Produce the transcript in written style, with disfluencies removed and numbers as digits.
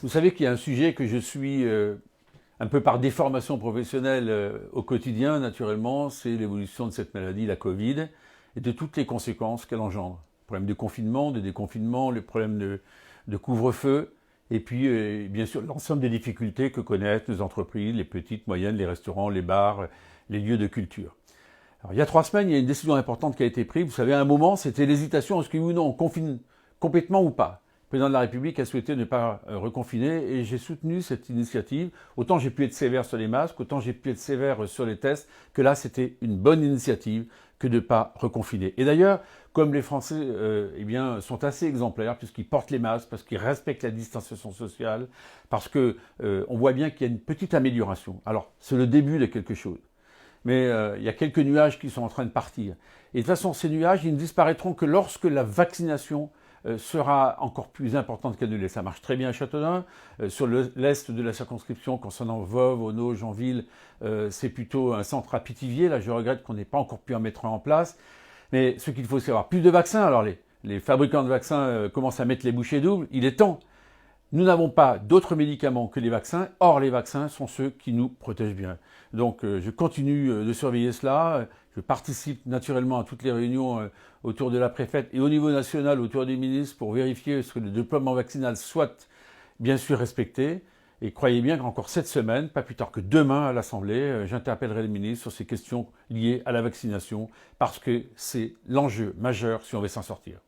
Vous savez qu'il y a un sujet que je suis un peu par déformation professionnelle au quotidien, naturellement, c'est l'évolution de cette maladie, la Covid, et de toutes les conséquences qu'elle engendre. Le problème de confinement, de déconfinement, le problème de couvre-feu, et puis bien sûr l'ensemble des difficultés que connaissent nos entreprises, les petites, moyennes, les restaurants, les bars, les lieux de culture. Alors, il y a 3 semaines, il y a une décision importante qui a été prise. Vous savez, à un moment, c'était l'hésitation, est-ce que oui ou non, on confine complètement ou pas. Le président de la République a souhaité ne pas reconfiner et j'ai soutenu cette initiative. Autant j'ai pu être sévère sur les masques, autant j'ai pu être sévère sur les tests, que là, c'était une bonne initiative que de ne pas reconfiner. Et d'ailleurs, comme les Français eh bien, sont assez exemplaires, puisqu'ils portent les masques, parce qu'ils respectent la distanciation sociale, parce qu'on voit bien qu'il y a une petite amélioration. Alors, c'est le début de quelque chose. Mais il y a quelques nuages qui sont en train de partir. Et de toute façon, ces nuages, ils ne disparaîtront que lorsque la vaccination sera encore plus importante qu'elle ne l'est. Ça marche très bien à Châteaudun. Sur l'est de la circonscription, concernant Voves, Auneau, Janville, c'est plutôt un centre à Pithiviers. Là, je regrette qu'on n'ait pas encore pu en mettre un en place. Mais ce qu'il faut, c'est avoir plus de vaccins. Alors, les fabricants de vaccins commencent à mettre les bouchées doubles. Il est temps. Nous n'avons pas d'autres médicaments que les vaccins. Or, les vaccins sont ceux qui nous protègent bien. Donc, je continue de surveiller cela. Je participe naturellement à toutes les réunions autour de la préfète et au niveau national autour des ministres pour vérifier que le déploiement vaccinal soit bien sûr respecté. Et croyez bien qu'encore cette semaine, pas plus tard que demain à l'Assemblée, j'interpellerai le ministre sur ces questions liées à la vaccination parce que c'est l'enjeu majeur si on veut s'en sortir.